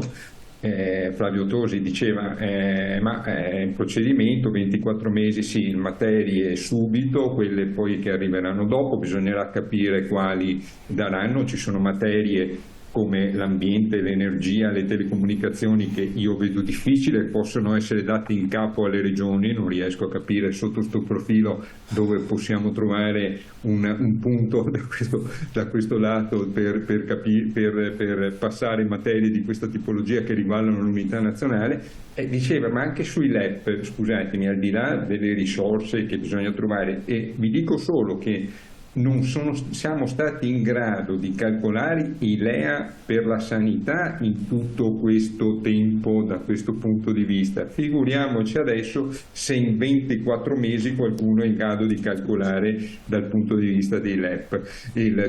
Flavio Tosi diceva il procedimento 24 mesi sì, materie subito, quelle poi che arriveranno dopo bisognerà capire quali daranno. Ci sono materie come l'ambiente, l'energia, le telecomunicazioni che io vedo difficile possono essere date in capo alle regioni. Non riesco a capire sotto questo profilo dove possiamo trovare un punto da questo lato per passare materie di questa tipologia che riguardano l'unità nazionale. Diceva, ma anche sui LEP, scusatemi, al di là delle risorse che bisogna trovare, e vi dico solo che siamo stati in grado di calcolare i LEA per la sanità in tutto questo tempo da questo punto di vista. Figuriamoci adesso se in 24 mesi qualcuno è in grado di calcolare dal punto di vista dei LEP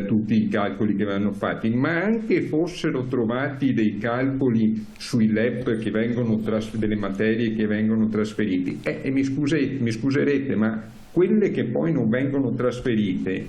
tutti i calcoli che vanno fatti, ma anche fossero trovati dei calcoli sui LEP che vengono delle materie che vengono trasferiti. Mi scuserete, ma quelle che poi non vengono trasferite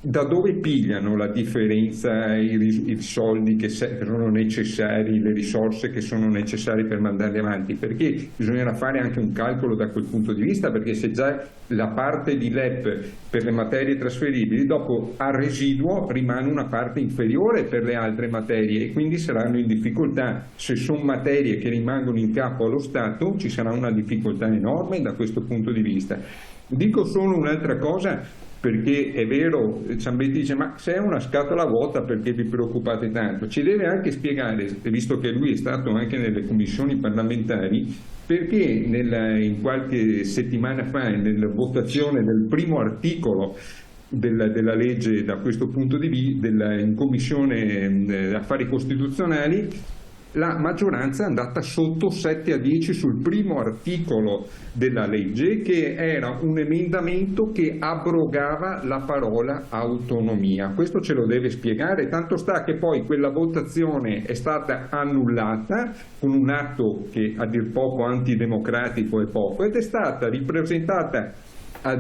da dove pigliano la differenza i soldi che sono necessari, le risorse che sono necessarie per mandarli avanti? Perché bisognerà fare anche un calcolo da quel punto di vista, perché se già la parte di LEP per le materie trasferibili, dopo al residuo rimane una parte inferiore per le altre materie e quindi saranno in difficoltà. Se sono materie che rimangono in capo allo Stato ci sarà una difficoltà enorme da questo punto di vista. Dico solo un'altra cosa, perché è vero, Ciambetti dice ma se è una scatola vuota perché vi preoccupate tanto? Ci deve anche spiegare, visto che lui è stato anche nelle commissioni parlamentari, perché in qualche settimana fa nella votazione del primo articolo della legge da questo punto di vista in Commissione Affari Costituzionali la maggioranza è andata sotto 7-10 sul primo articolo della legge, che era un emendamento che abrogava la parola autonomia. Questo ce lo deve spiegare, tanto sta che poi quella votazione è stata annullata con un atto che a dir poco antidemocratico e poco, ed è stata ripresentata a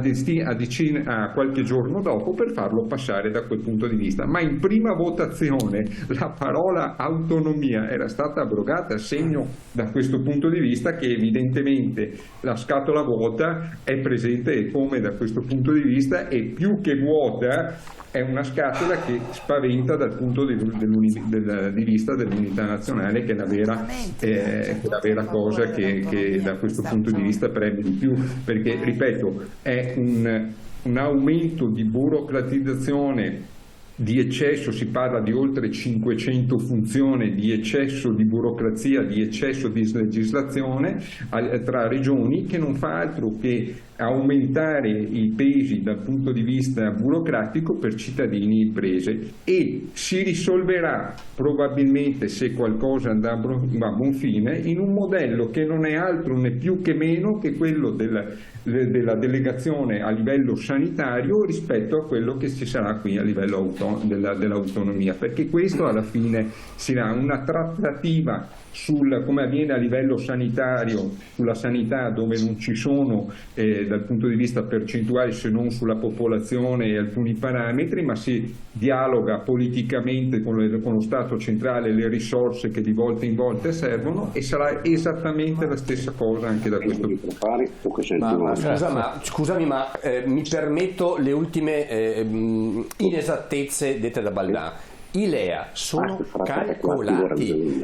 qualche giorno dopo per farlo passare da quel punto di vista. Ma in prima votazione la parola autonomia era stata abrogata, segno da questo punto di vista che evidentemente la scatola vuota è presente, e come da questo punto di vista, e più che vuota è una scatola che spaventa dal punto di vista dell'unità nazionale, che è la vera cosa che da questo punto di vista preme di più, perché ripeto è un aumento di burocratizzazione, di eccesso, si parla di oltre 500 funzioni, di eccesso di burocrazia, di eccesso di legislazione tra regioni, che non fa altro che aumentare i pesi dal punto di vista burocratico per cittadini e imprese, e si risolverà probabilmente, se qualcosa andrà a buon fine, in un modello che non è altro né più che meno che quello della delegazione a livello sanitario rispetto a quello che ci sarà qui a livello dell'autonomia, perché questo alla fine sarà una trattativa come avviene a livello sanitario, sulla sanità, dove non ci sono dal punto di vista percentuale, se non sulla popolazione e alcuni parametri, ma si dialoga politicamente con lo Stato centrale, le risorse che di volta in volta servono, e sarà esattamente la stessa cosa anche da questo punto di vista. Scusami, ma mi permetto le ultime inesattezze dette da Baldan. I LEA sono calcolati,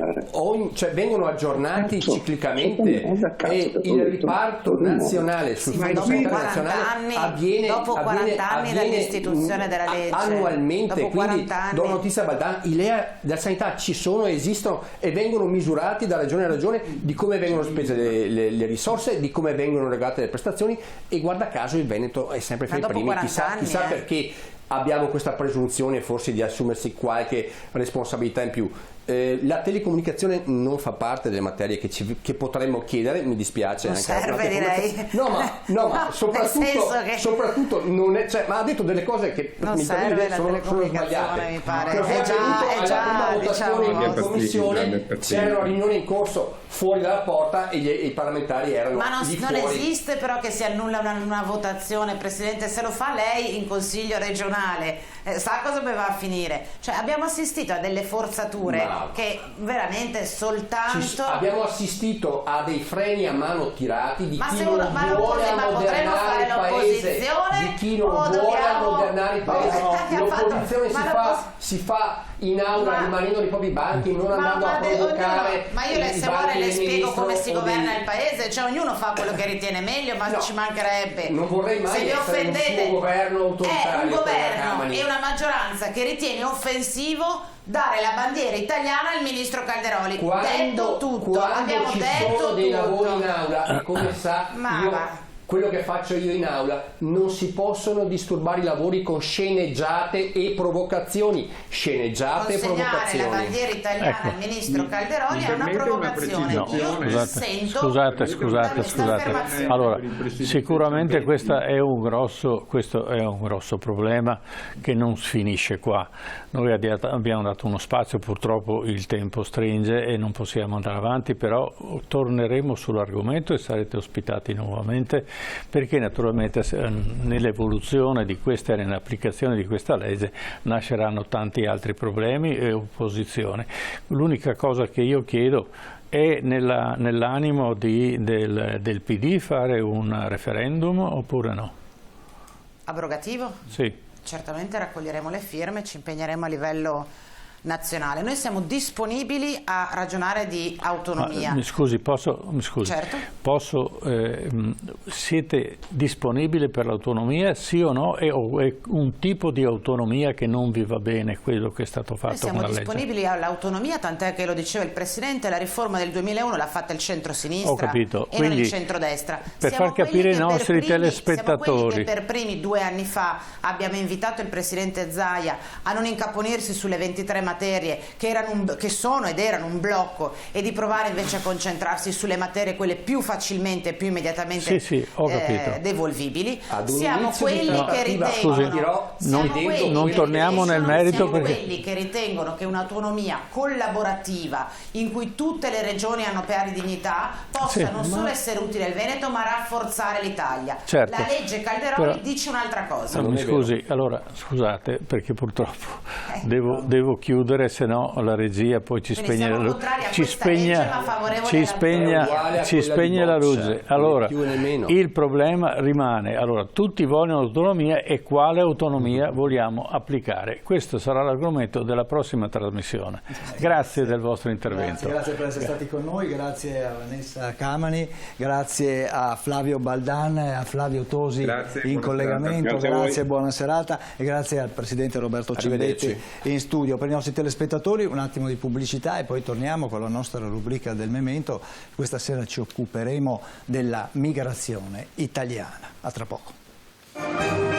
cioè vengono aggiornati ciclicamente, e il riparto nazionale sul Fondo Sanitario Nazionale avviene dopo 40 anni dall'istituzione della legge, annualmente. Quindi do notizia a Baldan, i LEA della sanità ci sono, esistono e vengono misurati da regione a regione di come vengono spese le risorse, di come vengono regolate le prestazioni, e guarda caso il Veneto è sempre fra i primi, chissà perché abbiamo questa presunzione forse di assumersi qualche responsabilità in più. La telecomunicazione non fa parte delle materie che potremmo chiedere, mi dispiace. Non anche serve, direi. No, ma soprattutto non è, cioè, ma ha detto delle cose che non serve la telecomunicazione, mi pare. È già votazione in commissione, c'era una riunione in corso fuori dalla porta e i parlamentari erano lì fuori. Non esiste però che si annulla una votazione, Presidente, se lo fa lei in Consiglio regionale, sa cosa dove va a finire? Cioè abbiamo assistito a delle forzature che veramente soltanto abbiamo assistito a dei freni a mano tirati di chi non vuole ammodernare il paese, di chi non vuole ammodernare il paese. L'opposizione si fa in aula rimanendo nei propri banchi, non andando a provocare. Ma io se vuole le spiego come si governa il paese, cioè ognuno fa quello che ritiene meglio, ma ci mancherebbe. Non vorrei mai essere un suo governo autoritario. È un governo e una maggioranza che ritiene offensivo dare la bandiera italiana al ministro Calderoli. Detto tutto, abbiamo detto sono dei lavori in aula, e come sa quello che faccio io in aula, non si possono disturbare i lavori con sceneggiate e provocazioni. Sceneggiate e provocazioni. La bandiera italiana al ministro Calderoli è una provocazione. Scusate. Allora, sicuramente questo è un grosso problema che non finisce qua. Noi abbiamo dato uno spazio, purtroppo il tempo stringe e non possiamo andare avanti, però torneremo sull'argomento e sarete ospitati nuovamente perché naturalmente nell'evoluzione di questa e nell'applicazione di questa legge nasceranno tanti altri problemi e opposizione. L'unica cosa che io chiedo è nell'animo del PD fare un referendum oppure no? Abrogativo? Sì. Certamente raccoglieremo le firme, ci impegneremo a livello nazionale. Noi siamo disponibili a ragionare di autonomia. Mi scusi, Certo. Siete disponibili per l'autonomia, sì o no? È un tipo di autonomia che non vi va bene, quello che è stato fatto con la legge? Siamo disponibili all'autonomia, tant'è che lo diceva il Presidente, la riforma del 2001 l'ha fatta il centro-sinistra. Ho capito. E quindi, non il centrodestra. Per far capire ai nostri telespettatori. Siamo quelli che per primi 2 anni fa abbiamo invitato il Presidente Zaia a non incaponirsi sulle 23 materie che sono ed erano un blocco e di provare invece a concentrarsi sulle materie quelle più facilmente e più immediatamente devolvibili. Siamo quelli che ritengono non torniamo nel merito perché quelli che ritengono che un'autonomia collaborativa in cui tutte le regioni hanno pari dignità possa non solo essere utile al Veneto ma rafforzare l'Italia. Certo, la legge Calderoli dice un'altra cosa. Mi scusi, allora scusate perché purtroppo devo chiudere, se no la regia poi ci spegne la luce. Ci spegne la luce. Allora, il problema rimane, allora tutti vogliono autonomia e quale autonomia vogliamo applicare? Questo sarà l'argomento della prossima trasmissione. Grazie del vostro intervento. Grazie per essere stati con noi, grazie a Vanessa Camani, grazie a Flavio Baldan e a Flavio Tosi in collegamento, grazie, buona serata e grazie al Presidente Roberto Civeretti in studio. Per i nostri telespettatori un attimo di pubblicità e poi torniamo con la nostra rubrica del Memento. Questa sera ci occuperemo della migrazione italiana. A tra poco.